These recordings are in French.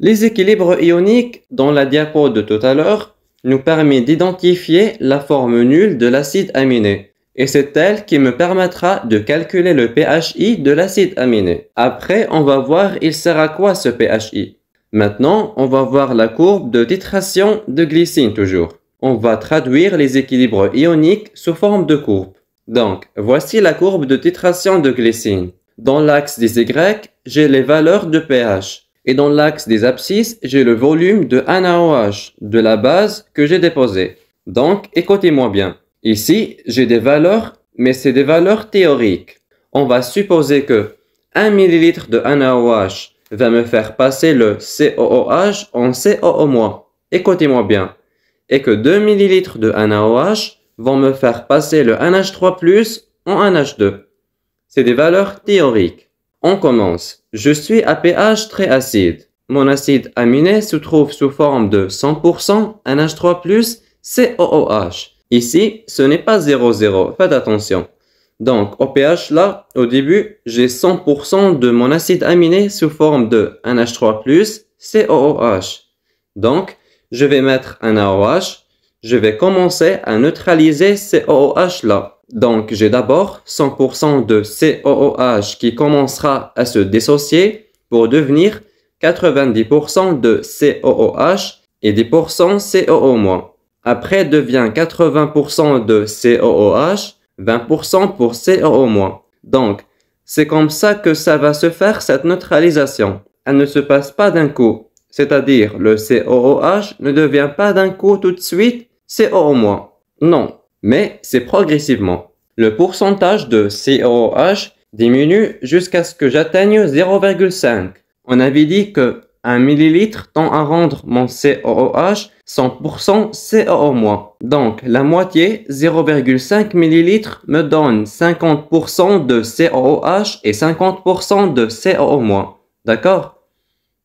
Les équilibres ioniques dans la diapo de tout à l'heure nous permet d'identifier la forme nulle de l'acide aminé. Et c'est elle qui me permettra de calculer le pHi de l'acide aminé. Après, on va voir il sert à quoi ce pHi. Maintenant, on va voir la courbe de titration de glycine toujours. On va traduire les équilibres ioniques sous forme de courbe. Donc, voici la courbe de titration de glycine. Dans l'axe des Y, j'ai les valeurs de pH. Et dans l'axe des abscisses, j'ai le volume de NaOH, de la base que j'ai déposée. Donc, écoutez-moi bien. Ici, j'ai des valeurs, mais c'est des valeurs théoriques. On va supposer que 1 ml de NaOH va me faire passer le COOH en COO-. Écoutez-moi bien. Et que 2 ml de NaOH vont me faire passer le NH3+ en NH2. C'est des valeurs théoriques. On commence. Je suis à pH très acide. Mon acide aminé se trouve sous forme de 100% NH3+ COOH. Ici, ce n'est pas 0,0. Faites attention. Donc, au pH là, au début, j'ai 100% de mon acide aminé sous forme de NH3+ COOH. Donc, je vais mettre un NaOH. Je vais commencer à neutraliser COOH là. Donc, j'ai d'abord 100% de COOH qui commencera à se dissocier pour devenir 90% de COOH et 10% COO-. Après, devient 80% de COOH, 20% pour COO-. Donc, c'est comme ça que ça va se faire cette neutralisation. Elle ne se passe pas d'un coup. C'est-à-dire, le COOH ne devient pas d'un coup tout de suite COO-. Non. Mais c'est progressivement. Le pourcentage de COOH diminue jusqu'à ce que j'atteigne 0,5. On avait dit que 1 ml tend à rendre mon COOH 100% COO-. Donc, la moitié, 0,5 ml, me donne 50% de COOH et 50% de COO-. D'accord?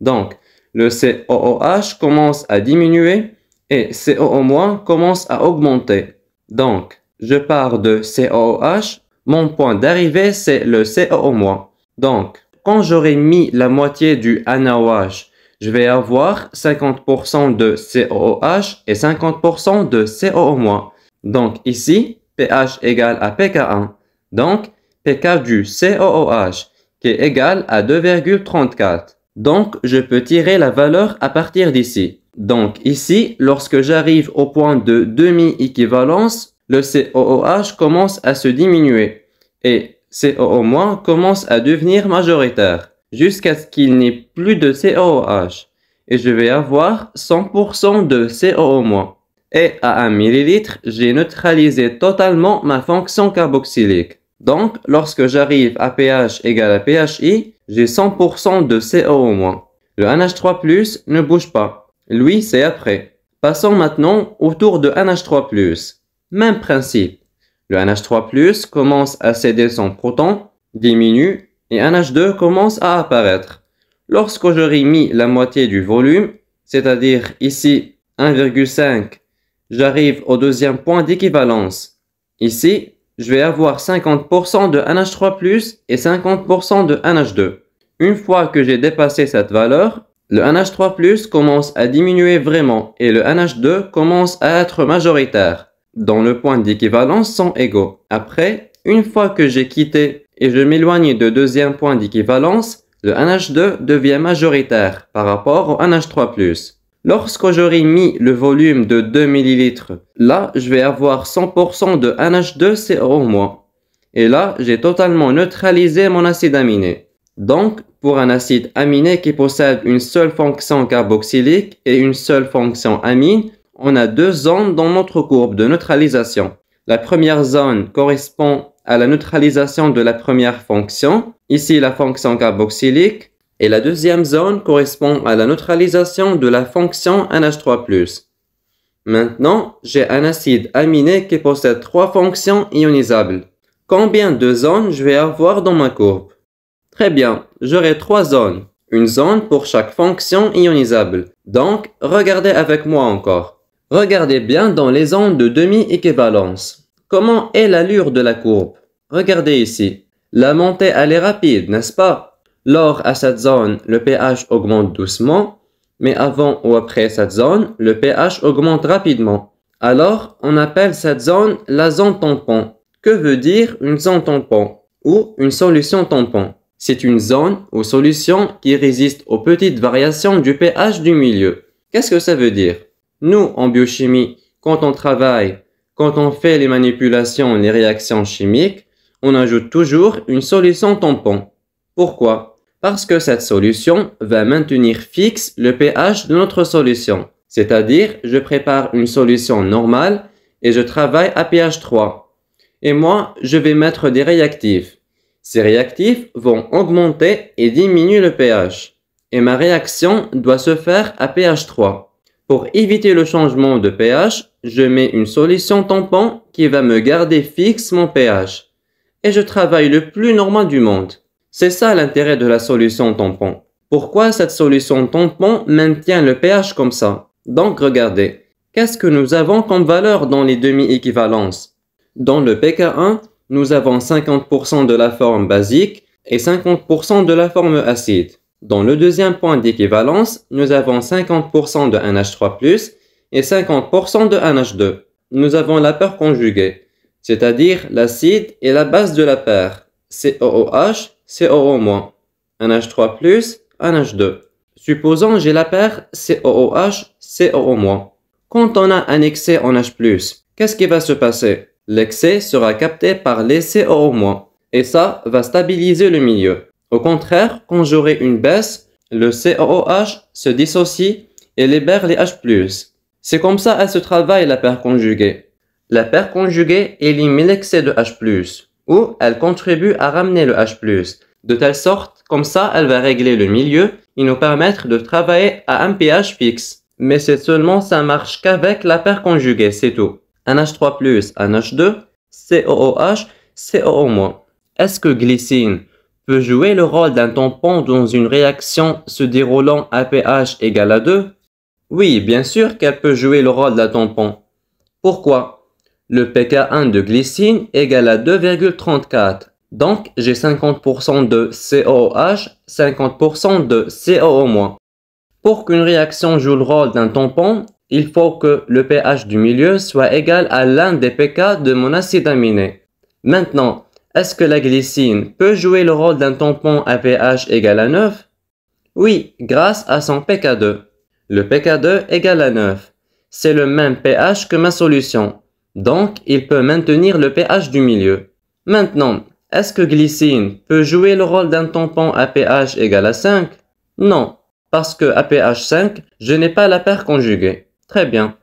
Donc, le COOH commence à diminuer et COO- commence à augmenter. Donc, je pars de COOH, mon point d'arrivée c'est le COO-. Donc, quand j'aurai mis la moitié du NaOH, je vais avoir 50% de COOH et 50% de COO-. Donc ici, pH égale à pK1. Donc, pK du COOH qui est égal à 2,34. Donc, je peux tirer la valeur à partir d'ici. Donc ici, lorsque j'arrive au point de demi-équivalence, le COOH commence à se diminuer et COO- commence à devenir majoritaire jusqu'à ce qu'il n'y ait plus de COOH et je vais avoir 100% de COO-. Et à 1 ml, j'ai neutralisé totalement ma fonction carboxylique. Donc, lorsque j'arrive à pH égale à pHi, j'ai 100% de COO-. Le NH3+ ne bouge pas. Lui, c'est après. Passons maintenant au tour de NH3+. Même principe. Le NH3+ commence à céder son proton, diminue, et NH2 commence à apparaître. Lorsque j'aurai mis la moitié du volume, c'est-à-dire ici 1,5, j'arrive au deuxième point d'équivalence. Ici, je vais avoir 50% de NH3+ et 50% de NH2. Une fois que j'ai dépassé cette valeur, le NH3+ commence à diminuer vraiment et le NH2 commence à être majoritaire, dont le point d'équivalence sont égaux. Après, une fois que j'ai quitté et je m'éloigne de deuxième point d'équivalence, le NH2 devient majoritaire par rapport au NH3+. Lorsque j'aurai mis le volume de 2 ml, là, je vais avoir 100% de NH2COO-. Et là, j'ai totalement neutralisé mon acide aminé. Donc, pour un acide aminé qui possède une seule fonction carboxylique et une seule fonction amine, on a deux zones dans notre courbe de neutralisation. La première zone correspond à la neutralisation de la première fonction, ici la fonction carboxylique, et la deuxième zone correspond à la neutralisation de la fonction NH3+. Maintenant, j'ai un acide aminé qui possède trois fonctions ionisables. Combien de zones je vais avoir dans ma courbe? Très bien, j'aurai trois zones. Une zone pour chaque fonction ionisable. Donc, regardez avec moi encore. Regardez bien dans les zones de demi-équivalence. Comment est l'allure de la courbe? Regardez ici. La montée, elle est rapide, n'est-ce pas? Lors à cette zone, le pH augmente doucement. Mais avant ou après cette zone, le pH augmente rapidement. Alors, on appelle cette zone la zone tampon. Que veut dire une zone tampon ou une solution tampon? C'est une zone ou solution qui résiste aux petites variations du pH du milieu. Qu'est-ce que ça veut dire? Nous, en biochimie, quand on travaille, quand on fait les manipulations, les réactions chimiques, on ajoute toujours une solution tampon. Pourquoi? Parce que cette solution va maintenir fixe le pH de notre solution. C'est-à-dire, je prépare une solution normale et je travaille à pH 3. Et moi, je vais mettre des réactifs. Ces réactifs vont augmenter et diminuer le pH. Et ma réaction doit se faire à pH 3. Pour éviter le changement de pH, je mets une solution tampon qui va me garder fixe mon pH. Et je travaille le plus normal du monde. C'est ça l'intérêt de la solution tampon. Pourquoi cette solution tampon maintient le pH comme ça? Donc regardez, qu'est-ce que nous avons comme valeur dans les demi-équivalences? Dans le pK1, nous avons 50% de la forme basique et 50% de la forme acide. Dans le deuxième point d'équivalence, nous avons 50% de NH3+, et 50% de NH2. Nous avons la paire conjuguée, c'est-à-dire l'acide et la base de la paire, COOH, COO-, NH3+, NH2. Supposons j'ai la paire COOH, COO-. Quand on a un excès en H+, qu'est-ce qui va se passer? L'excès sera capté par les COO-, et ça va stabiliser le milieu. Au contraire, quand j'aurai une baisse, le COOH se dissocie et libère les H+. C'est comme ça elle se travaille la paire conjuguée. La paire conjuguée élimine l'excès de H+, ou elle contribue à ramener le H+, de telle sorte, comme ça elle va régler le milieu et nous permettre de travailler à un pH fixe. Mais c'est seulement ça marche qu'avec la paire conjuguée, c'est tout. NH3+, NH2, COOH, COO-. Est-ce que glycine peut jouer le rôle d'un tampon dans une réaction se déroulant à pH égal à 2? Oui, bien sûr qu'elle peut jouer le rôle d'un tampon. Pourquoi? Le pK1 de glycine égale à 2,34. Donc, j'ai 50% de COOH, 50% de COO-. Pour qu'une réaction joue le rôle d'un tampon, il faut que le pH du milieu soit égal à l'un des pK de mon acide aminé. Maintenant, est-ce que la glycine peut jouer le rôle d'un tampon à pH égal à 9? Oui, grâce à son pK2. Le pK2 égale à 9. C'est le même pH que ma solution. Donc, il peut maintenir le pH du milieu. Maintenant, est-ce que glycine peut jouer le rôle d'un tampon à pH égal à 5? Non, parce que à pH 5, je n'ai pas la paire conjuguée. Très bien.